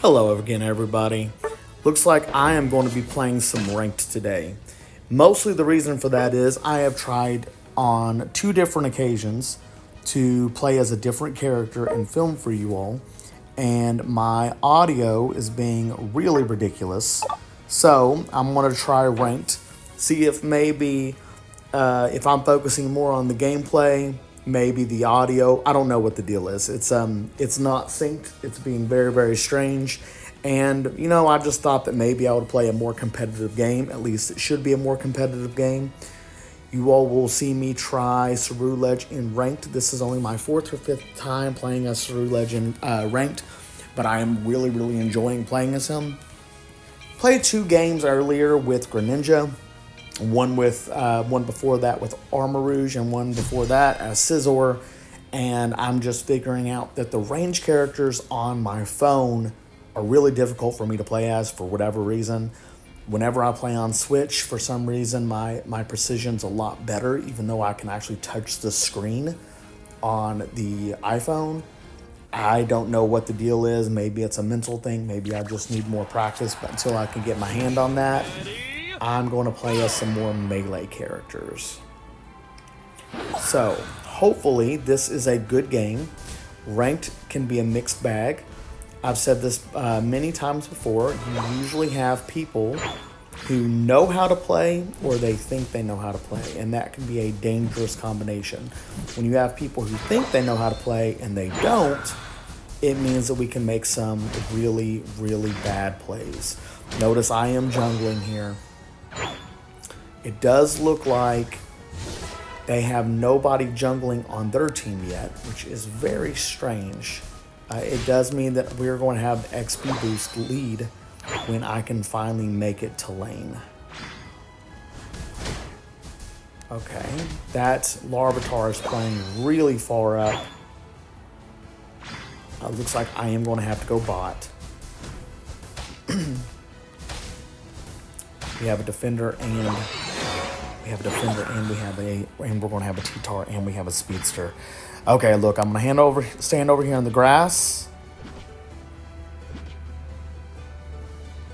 Hello again, everybody. Looks like I am going to be playing some ranked today. Mostly the reason for that is I have tried on 2 different occasions to play as a different character and film for you all, and my audio is being really ridiculous. So I'm going to try ranked, see if maybe if I'm focusing more on the gameplay, maybe the audio. I don't know what the deal is. It's not synced. It's being very, very strange. And I just thought that maybe I would play a more competitive game. At least it should be a more competitive game. You all will see me try Ceruledge in ranked. This is only my 4th or 5th time playing as Ceruledge in ranked, but I am really, really enjoying playing as him. Played 2 games earlier with Greninja. One before that with Armor Rouge, and one before that as Scizor. And I'm just figuring out that the range characters on my phone are really difficult for me to play as for whatever reason. Whenever I play on Switch, for some reason, my precision's a lot better, even though I can actually touch the screen on the iPhone. I don't know what the deal is. Maybe it's a mental thing. Maybe I just need more practice, but until I can get my hand on that, I'm going to play as some more melee characters. So, hopefully this is a good game. Ranked can be a mixed bag. I've said this many times before. You usually have people who know how to play or they think they know how to play, and that can be a dangerous combination. When you have people who think they know how to play and they don't, it means that we can make some really, really bad plays. Notice I am jungling here. It does look like they have nobody jungling on their team yet, which is very strange. It does mean that we're going to have XP boost lead when I can finally make it to lane. Okay, that Larvitar is playing really far up. Looks like I am going to have to go bot. We have a defender and we're going to have a T-Tar and we have a speedster. Okay, look, I'm going to stand over here in the grass.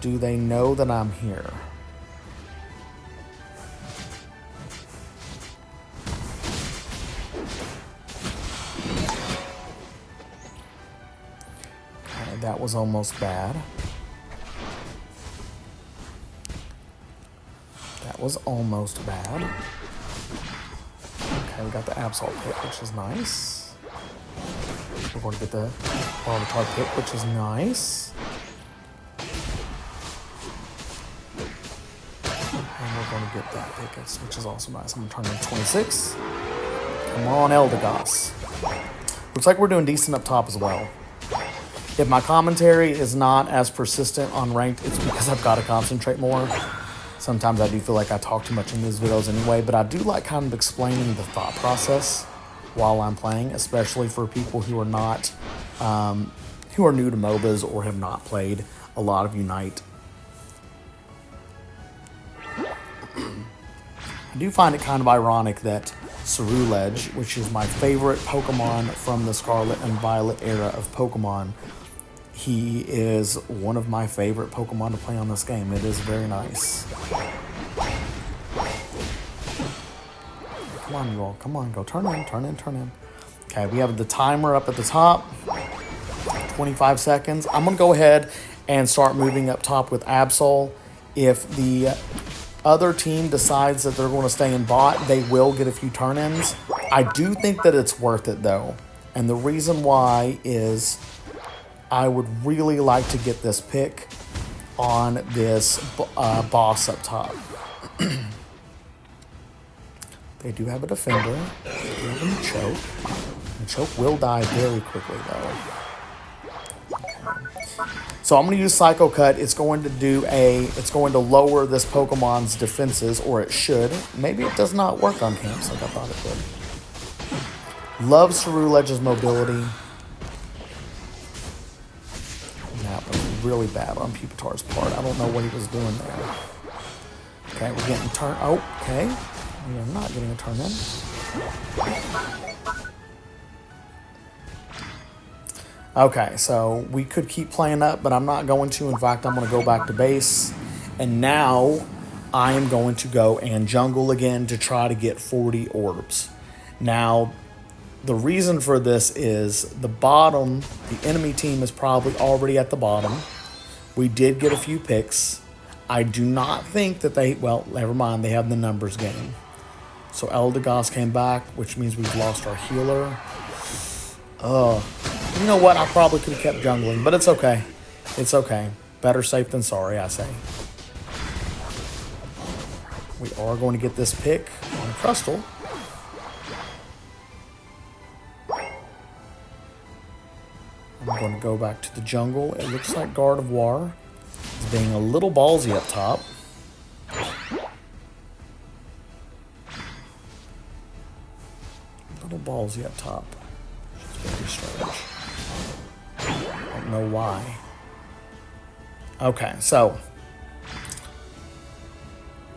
Do they know that I'm here? Okay, that was almost bad. That was almost bad. Okay, we got the Absol Pit, which is nice. We're going to get the Larvitar Pit, which is nice. And we're going to get that Pickaxe, which is also nice. I'm going to turn in 26. Come on, Eldegoss. Looks like we're doing decent up top as well. If my commentary is not as persistent on ranked, it's because I've got to concentrate more. Sometimes I do feel like I talk too much in these videos anyway, but I do like kind of explaining the thought process while I'm playing, especially for people who are not, who are new to MOBAs or have not played a lot of Unite. I do find it kind of ironic that Ceruledge, which is my favorite Pokemon from the Scarlet and Violet era of Pokemon, he is one of my favorite Pokemon to play on this game. It is very nice. Come on, you all. Come on. Go turn in, turn in, turn in. Okay, we have the timer up at the top. 25 seconds. I'm going to go ahead and start moving up top with Absol. If the other team decides that they're going to stay in bot, they will get a few turn-ins. I do think that it's worth it, though. And the reason why is I would really like to get this pick on this boss up top. They do have a defender. They do have a Machoke. Machoke will die very quickly, though. Okay. So I'm going to use Psycho Cut. It's going to lower this Pokemon's defenses, or it should. Maybe it does not work on camps like I thought it did. Love Ceruledge's mobility. That was really bad on Pupitar's part. I don't know what he was doing there. Okay, we're getting turn. Oh, okay. We are not getting a turn in. Okay, so we could keep playing up, but I'm not going to. In fact, I'm going to go back to base. And now I am going to go and jungle again to try to get 40 orbs. Now, the reason for this is the bottom, the enemy team is probably already at the bottom. We did get a few picks. I do not think that they, well, never mind, they have the numbers game. So Eldegoss came back, which means we've lost our healer. You know what? I probably could have kept jungling, but it's okay. It's okay. Better safe than sorry, I say. We are going to get this pick on Crustle. I'm going to go back to the jungle. It looks like Gardevoir is being a little ballsy up top. A little ballsy up top. Which is very strange. I don't know why. Okay, so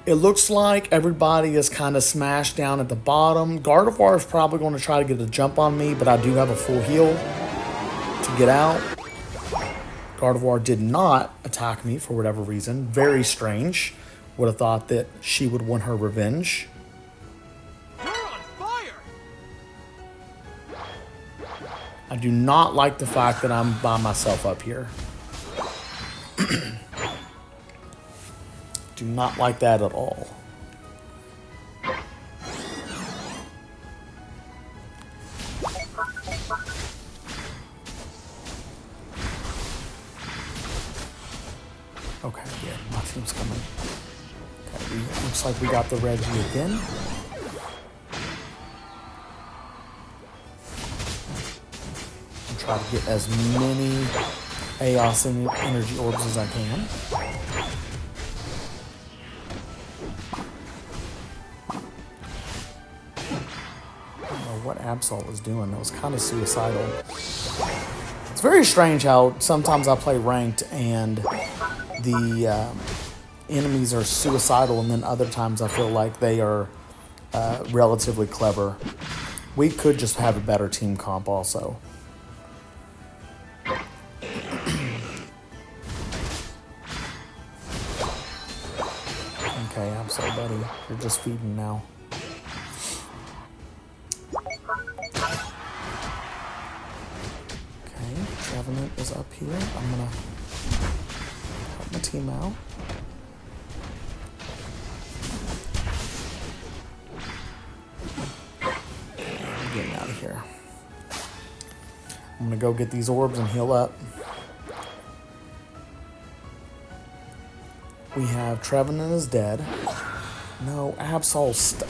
it looks like everybody is kind of smashed down at the bottom. Gardevoir is probably going to try to get a jump on me, but I do have a full heal to get out. Gardevoir did not attack me for whatever reason. Very strange. Would have thought that she would want her revenge. You're on fire! I do not like the fact that I'm by myself up here. Do not like that at all. Okay, yeah, my team's coming. Okay, looks like we got the Reggie again. I'm trying to get as many Chaos and Energy Orbs as I can. What Absol was doing. That was kind of suicidal. It's very strange how sometimes I play ranked and the enemies are suicidal, and then other times I feel like they are relatively clever. We could just have a better team comp also. Okay, Absol, buddy. You're just feeding now. Revenant is up here. I'm gonna help my team out. I'm getting out of here. I'm gonna go get these orbs and heal up. We have Trevenant is dead. No, Absol's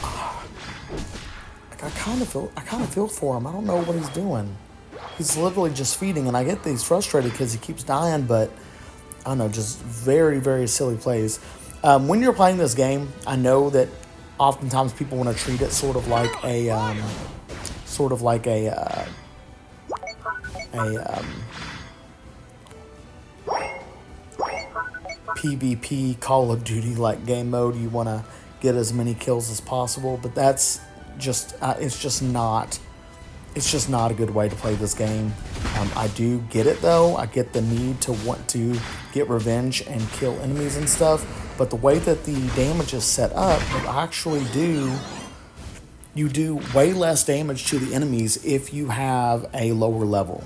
I kind of feel for him. I don't know what he's doing. He's literally just feeding, and I get that he's frustrated because he keeps dying, but I don't know, just very, very silly plays. When you're playing this game, I know that oftentimes people want to treat it sort of like a PvP Call of Duty like game mode. You want to get as many kills as possible, but that's just it's just not a good way to play this game. I do get it though. I get the need to want to get revenge and kill enemies and stuff, but the way that the damage is set up, you do way less damage to the enemies if you have a lower level.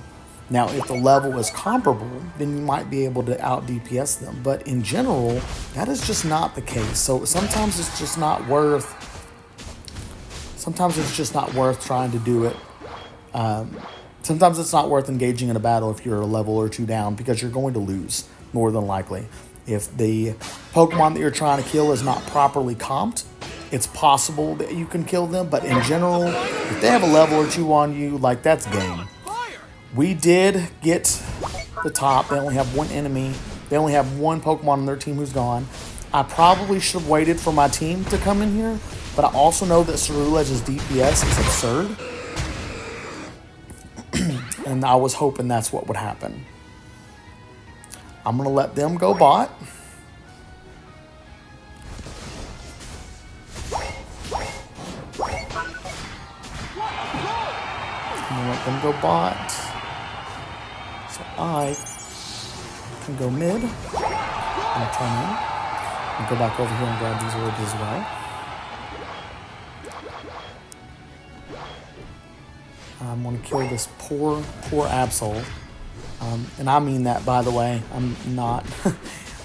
Now, if the level is comparable, then you might be able to out DPS them, but in general, that is just not the case. So sometimes it's just not worth trying to do it. Sometimes it's not worth engaging in a battle if you're a level or two down, because you're going to lose, more than likely. If the Pokemon that you're trying to kill is not properly comped, it's possible that you can kill them, but in general, if they have a level or two on you, like, that's game. We did get the top. They only have one enemy. They only have one Pokemon on their team who's gone. I probably should have waited for my team to come in here, but I also know that Ceruledge's DPS is absurd. And I was hoping that's what would happen. I'm going to let them go bot. I'm going to let them go bot. I can go mid. I'm going to turn in. And go back over here and grab these orbs as well. I'm going to kill this poor Absol. And I mean that, by the way. I'm not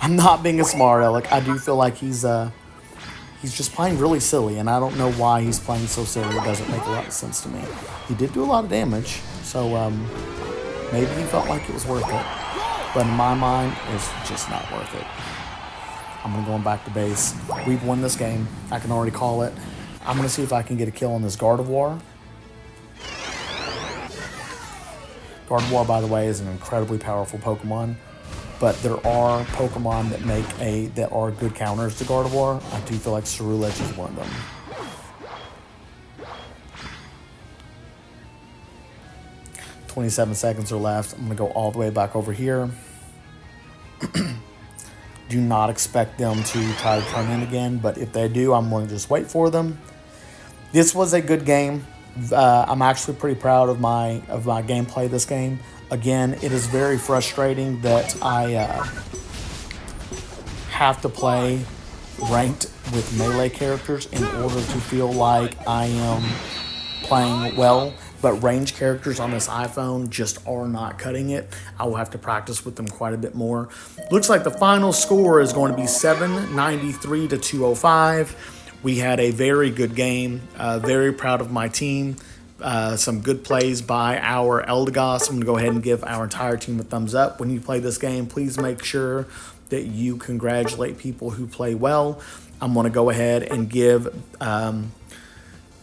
I'm not being a smart aleck. I do feel like he's just playing really silly, and I don't know why he's playing so silly. It doesn't make a lot of sense to me. He did do a lot of damage, so maybe he felt like it was worth it. But in my mind, it's just not worth it. I'm going to go back to base. We've won this game. I can already call it. I'm going to see if I can get a kill on this Gardevoir. Gardevoir, by the way, is an incredibly powerful Pokemon. But there are Pokemon that are good counters to Gardevoir. I do feel like Ceruledge is one of them. "27 seconds are left. I'm going to go all the way back over here. Do not expect them to try to turn in again, but if they do, I'm going to just wait for them. This was a good game. I'm actually pretty proud of my gameplay this game. Again, it is very frustrating that I have to play ranked with melee characters in order to feel like I am playing well. But range characters on this iPhone just are not cutting it. I will have to practice with them quite a bit more. Looks like the final score is going to be 793 to 205. We had a very good game. Very proud of my team. Some good plays by our Eldegoss. I'm going to go ahead and give our entire team a thumbs up. When you play this game, please make sure that you congratulate people who play well. I'm going to go ahead and give their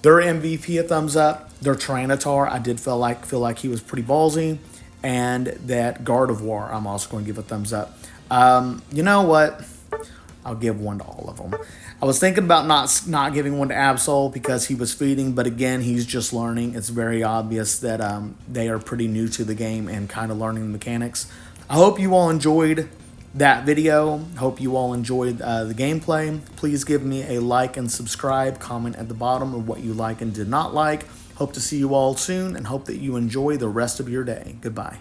MVP a thumbs up. Their Tyranitar, I did feel like he was pretty ballsy. And that Gardevoir, I'm also going to give a thumbs up. You know what? I'll give one to all of them. I was thinking about not giving one to Absol because he was feeding, but again, he's just learning. It's very obvious that they are pretty new to the game and kind of learning the mechanics. I hope you all enjoyed that video. Hope you all enjoyed the gameplay. Please give me a like and subscribe. Comment at the bottom of what you like and did not like. Hope to see you all soon and hope that you enjoy the rest of your day. Goodbye.